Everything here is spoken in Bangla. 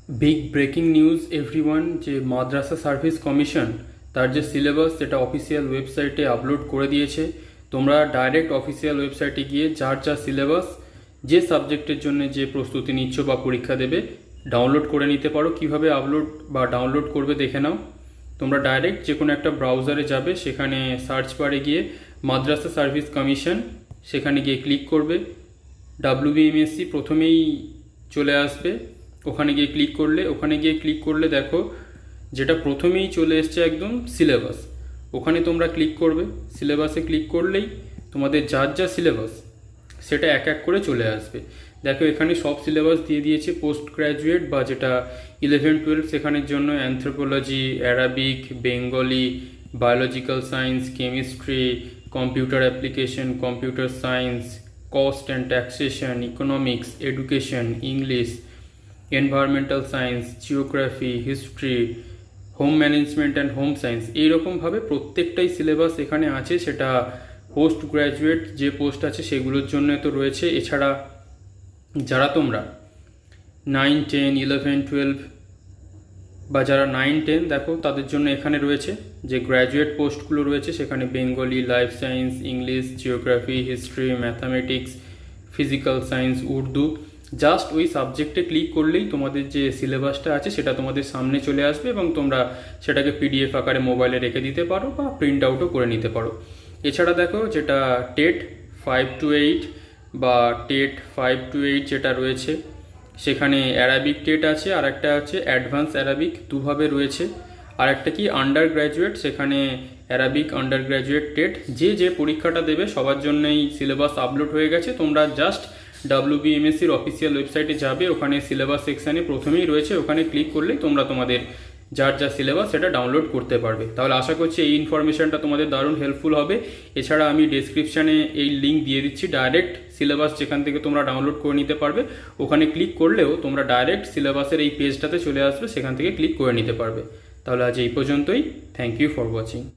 बिग ब्रेकिंग न्यूज़ एवरीवन যে মাদ্রাসা সার্ভিস কমিশন তার যে সিলেবাস সেটা অফিসিয়াল ওয়েবসাইটে আপলোড করে দিয়েছে। তোমরা ডাইরেক্ট অফিসিয়াল ওয়েবসাইটে গিয়ে যার যা সিলেবাস, যে সাবজেক্টের জন্য যে প্রস্তুতি নিচ্ছ বা পরীক্ষা দেবে, ডাউনলোড করে নিতে পারো। কিভাবে আপলোড বা ডাউনলোড করবে দেখে নাও। তোমরা ডাইরেক্ট যে কোনো একটা ব্রাউজারে যাবে, সেখানে সার্চ বারে গিয়ে মাদ্রাসা সার্ভিস কমিশন সেখানে গিয়ে ক্লিক করবে। WBMSC প্রথমেই চলে আসবে। ওখানে গিয়ে ক্লিক করলে দেখো যেটা প্রথমেই চলে এসছে একদম সিলেবাস। ওখানে তোমরা ক্লিক করবে। সিলেবাসে ক্লিক করলেই তোমাদের যার যা সিলেবাস সেটা এক এক করে চলে আসবে। দেখো এখানে সব সিলেবাস দিয়ে দিয়েছে। পোস্ট গ্র্যাজুয়েট বা যেটা 11-12 সেখানের জন্য anthropology, Arabic, Bengali, biological science, chemistry, computer application, computer science, cost and taxation, economics, education, English, environmental science, geography, history, home management and home science, এইরকমভাবে প্রত্যেকটাই সিলেবাস এখানে আছে। সেটা পোস্ট গ্র্যাজুয়েট যে পোস্ট আছে সেগুলোর জন্য তো রয়েছে। এছাড়া যারা তোমরা 9, 10, 11, 12 বা যারা 9, 10 দেখো তাদের জন্য এখানে রয়েছে যে গ্র্যাজুয়েট পোস্টগুলো রয়েছে। সেখানে Bengali, life science, English, geography, history, mathematics, physical science, Urdu. Just ওই সাবজেক্টে ক্লিক করলেই তোমাদের যে সিলেবাসটা আছে সেটা তোমাদের সামনে চলে আসবে এবং তোমরা সেটাকে PDF আকারে মোবাইলে রেখে দিতে পারো বা প্রিন্ট আউটও করে নিতে পারো। এছাড়া দেখো যেটা টেট 5 to 8 বা টেট 5 to 8 যেটা রয়েছে, সেখানে অ্যারাবিক টেট আছে, আর একটা হচ্ছে অ্যাডভান্স অ্যারাবিক, দুভাবে রয়েছে। আর একটা কি আন্ডার গ্র্যাজুয়েট, সেখানে অ্যারাবিক আন্ডার গ্র্যাজুয়েট টেট। যে পরীক্ষাটা দেবে সবার জন্যই সিলেবাস আপলোড হয়ে গেছে। তোমরা জাস্ট WBMSCর অফিসিয়াল ওয়েবসাইটে যাবে, ওখানে সিলেবাস সেকশানে প্রথমেই রয়েছে, ওখানে ক্লিক করলেই তোমরা তোমাদের যার যা সিলেবাস সেটা ডাউনলোড করতে পারবে। তাহলে আশা করছি এই ইনফরমেশনটা তোমাদের দারুণ হেল্পফুল হবে। এছাড়া আমি ডেসক্রিপশানে এই লিঙ্ক দিয়ে দিচ্ছি, ডাইরেক্ট সিলেবাস যেখান থেকে তোমরা ডাউনলোড করে নিতে পারবে। ওখানে ক্লিক করলেও তোমরা ডাইরেক্ট সিলেবাসের এই পেজটাতে চলে আসবে, সেখান থেকে ক্লিক করে নিতে পারবে। তাহলে আজ এই পর্যন্তই। Thank you for watching.